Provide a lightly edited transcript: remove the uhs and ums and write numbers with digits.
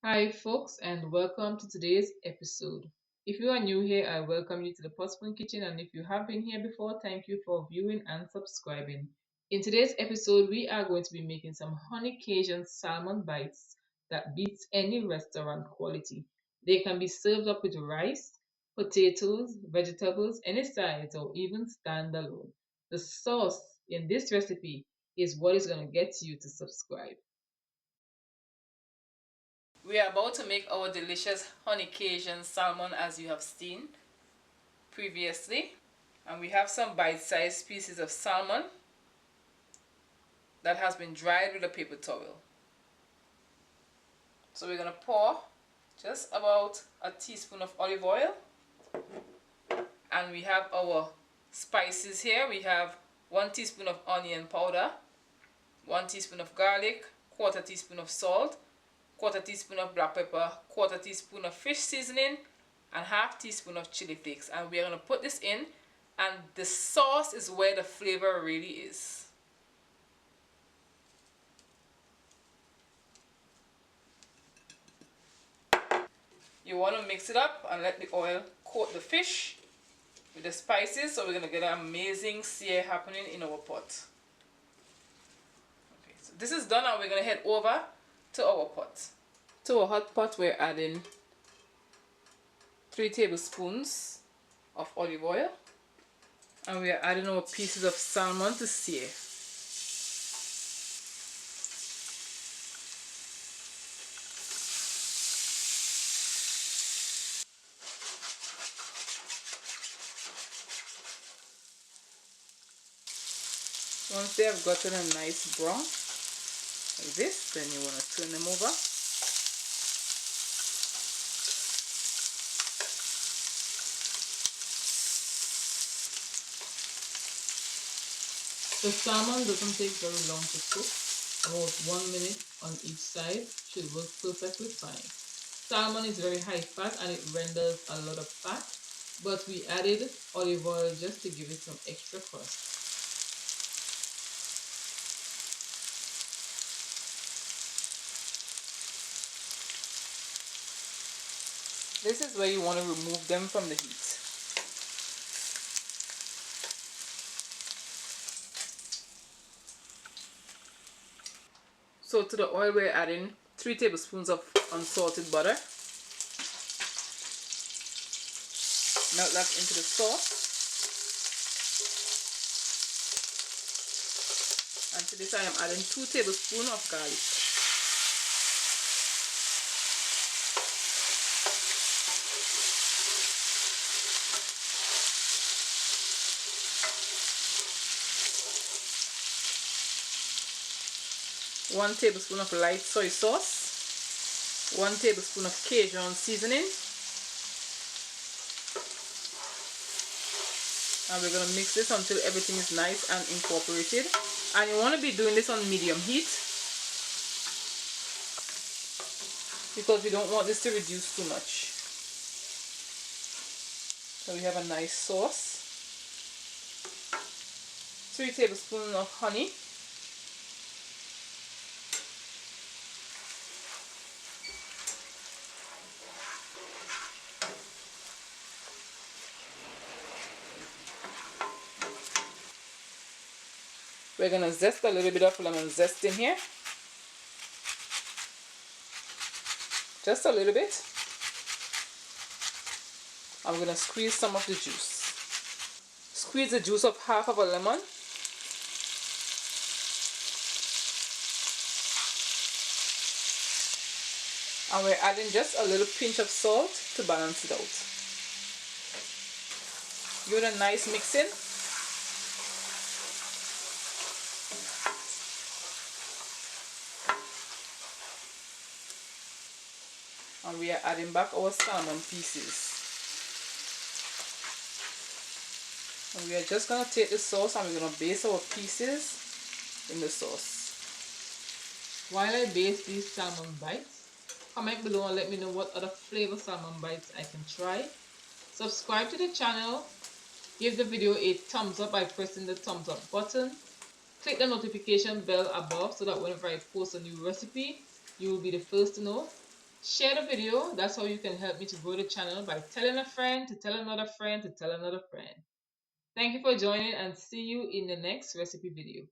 Hi, folks, and welcome to today's episode. If you are new here, I welcome you to the Potspoon kitchen, and if you have been here before, thank you for viewing and subscribing. In today's episode, we are going to be making some honey Cajun salmon bites that beats any restaurant quality. They can be served up with rice, potatoes, vegetables, any sides, or even standalone. The sauce in this recipe is what is going to get you to subscribe. We are about to make our delicious honey Cajun salmon as you have seen previously. And we have some bite-sized pieces of salmon that has been dried with a paper towel. So we're going to pour just about a teaspoon of olive oil. And we have our spices here. We have 1 teaspoon of onion powder, 1 teaspoon of garlic, quarter teaspoon of salt, quarter teaspoon of black pepper, quarter teaspoon of fish seasoning, and half teaspoon of chili flakes. And we're going to put this in, and the sauce is where the flavor really is. You want to mix it up and let the oil coat the fish with the spices, so we're going to get an amazing sear happening in our pot. Okay, so this is done, and we're going to head over to our pot. To a hot pot, we're adding 3 tablespoons of olive oil, and we are adding our pieces of salmon to sear. Once they have gotten a nice brown like this, then you want to turn them over. The salmon doesn't take very long to cook. About 1 minute on each side should work perfectly fine. Salmon is very high fat and it renders a lot of fat, but we added olive oil just to give it some extra crust. This is where you want to remove them from the heat. So to the oil we're adding 3 tablespoons of unsalted butter. Melt that into the sauce. And to this I am adding 2 tablespoons of garlic. One tablespoon of light soy sauce, 1 tablespoon of Cajun seasoning, and we're going to mix this until everything is nice and incorporated. And you want to be doing this on medium heat because we don't want this to reduce too much. So we have a nice sauce, 3 tablespoons of honey, we're going to zest a little bit of lemon zest in here. Just a little bit. I'm going to squeeze some of the juice. Squeeze the juice of half of a lemon. And we're adding just a little pinch of salt to balance it out. Give it a nice mixing. And we are adding back our salmon pieces. And we are just going to take the sauce and we're going to baste our pieces in the sauce. While I baste these salmon bites, comment below and let me know what other flavor salmon bites I can try. Subscribe to the channel. Give the video a thumbs up by pressing the thumbs up button. Click the notification bell above so that whenever I post a new recipe, you will be the first to know. Share the video. That's how you can help me to grow the channel by telling a friend to tell another friend to tell another friend. Thank you for joining and see you in the next recipe video.